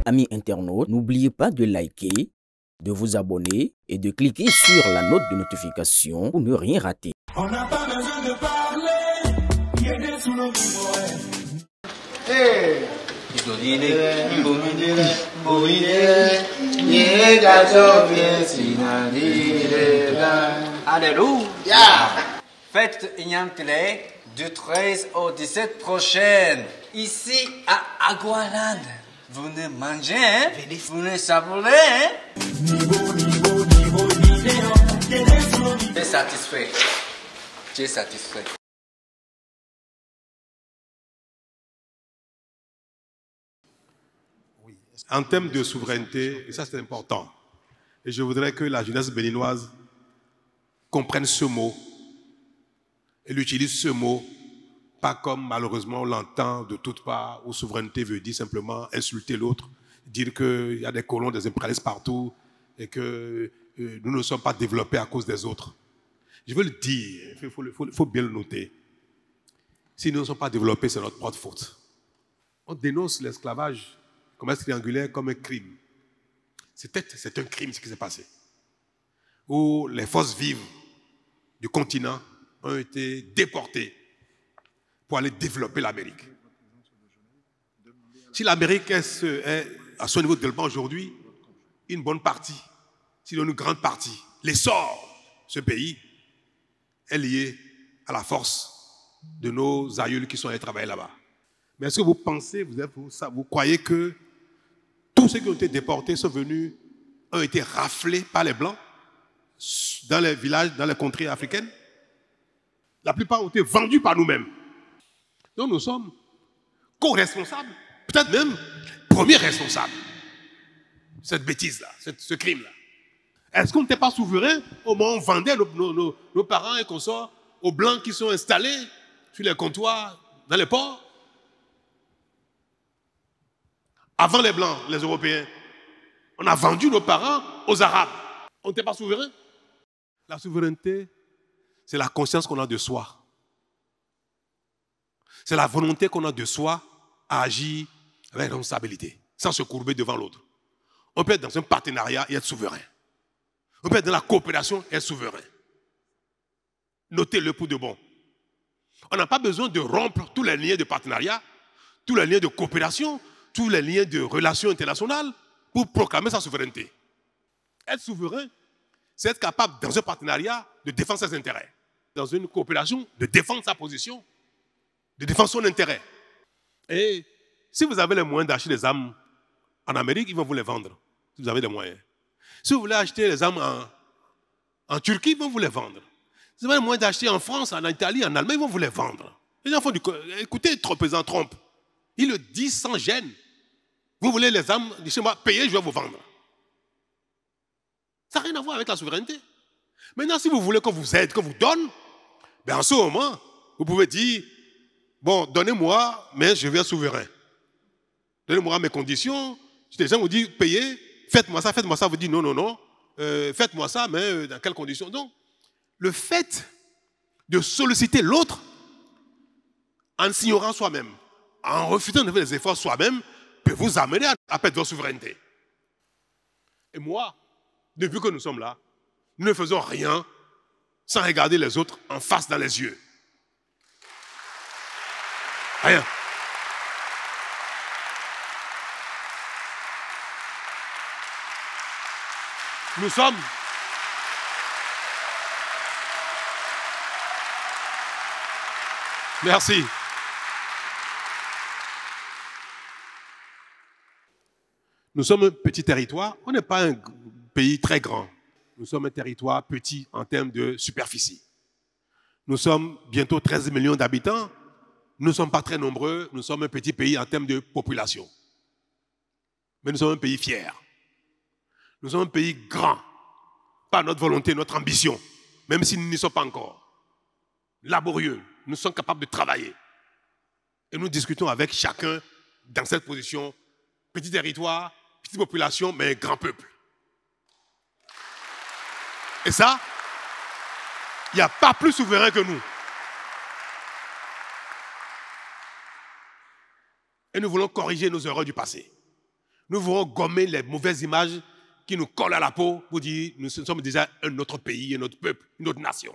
Amis internautes, n'oubliez pas de liker, de vous abonner et de cliquer sur la note de notification pour ne rien rater. On n'a pas besoin de parler, il est sous nos Alléluia. Fête Ignamtele du 13 au 17 prochaine, ici à Agualand. Vous venez manger, hein? Vous venez savourer, hein? Tu es satisfait. Tu es satisfait. Oui. En termes de souveraineté, et ça c'est important, et je voudrais que la jeunesse béninoise comprenne ce mot et l'utilise ce mot, pas comme malheureusement on l'entend de toutes parts, où souveraineté veut dire simplement insulter l'autre, dire qu'il y a des colons, des impérialistes partout et que nous ne sommes pas développés à cause des autres. Je veux le dire, il faut bien le noter. Si nous ne sommes pas développés, c'est notre propre faute. On dénonce l'esclavage, commerce triangulaire, comme un crime. C'est un crime ce qui s'est passé. Où les forces vives du continent ont été déportées pour aller développer l'Amérique. Si l'Amérique est à son niveau de développement aujourd'hui, une bonne partie, sinon une grande partie, l'essor de ce pays est lié à la force de nos aïeuls qui sont allés travailler là-bas. Mais est-ce que vous pensez, vous croyez que tous ceux qui ont été déportés sont venus, ont été raflés par les Blancs dans les villages, dans les contrées africaines? La plupart ont été vendus par nous-mêmes. Donc nous sommes co-responsables, peut-être même premiers responsables de cette bêtise-là, ce crime-là. Est-ce qu'on n'était pas souverain au moment où on vendait nos parents et consorts aux Blancs qui sont installés sur les comptoirs, dans les ports? Avant les Blancs, les Européens, on a vendu nos parents aux Arabes. On n'était pas souverain? La souveraineté, c'est la conscience qu'on a de soi. C'est la volonté qu'on a de soi à agir avec responsabilité, sans se courber devant l'autre. On peut être dans un partenariat et être souverain. On peut être dans la coopération et être souverain. Notez-le pour de bon. On n'a pas besoin de rompre tous les liens de partenariat, tous les liens de coopération, tous les liens de relations internationales pour proclamer sa souveraineté. Être souverain, c'est être capable, dans un partenariat, de défendre ses intérêts. Dans une coopération, de défendre sa position, de défendre son intérêt. Et si vous avez les moyens d'acheter des armes en Amérique, ils vont vous les vendre. Si vous avez des moyens. Si vous voulez acheter les armes en Turquie, ils vont vous les vendre. Si vous avez les moyens d'acheter en France, en Italie, en Allemagne, ils vont vous les vendre. Les gens font écoutez, le président Trump, il le dit sans gêne. Vous voulez les armes de chez moi, payez, je vais vous vendre. Ça n'a rien à voir avec la souveraineté. Maintenant, si vous voulez qu'on vous aide, qu'on vous donne, ben en ce moment, vous pouvez dire, bon, donnez-moi, mais je vais être souverain. Donnez-moi mes conditions. Si les gens vous disent, payez, faites-moi ça, vous dites non, non, non. Faites-moi ça, mais dans quelles conditions? Donc, le fait de solliciter l'autre en s'ignorant soi-même, en refusant de faire des efforts soi-même, peut vous amener à perdre votre souveraineté. Et moi, depuis que nous sommes là, nous ne faisons rien sans regarder les autres en face dans les yeux. Rien. Nous sommes merci. Nous sommes un petit territoire, on n'est pas un pays très grand. Nous sommes un territoire petit en termes de superficie. Nous sommes bientôt 13 millions d'habitants. Nous ne sommes pas très nombreux, nous sommes un petit pays en termes de population. Mais nous sommes un pays fier. Nous sommes un pays grand, par notre volonté, notre ambition, même si nous n'y sommes pas encore. Laborieux, nous sommes capables de travailler. Et nous discutons avec chacun dans cette position, petit territoire, petite population, mais grand peuple. Et ça, il n'y a pas plus souverain que nous. Et nous voulons corriger nos erreurs du passé. Nous voulons gommer les mauvaises images qui nous collent à la peau pour dire nous sommes déjà un autre pays, un autre peuple, une autre nation.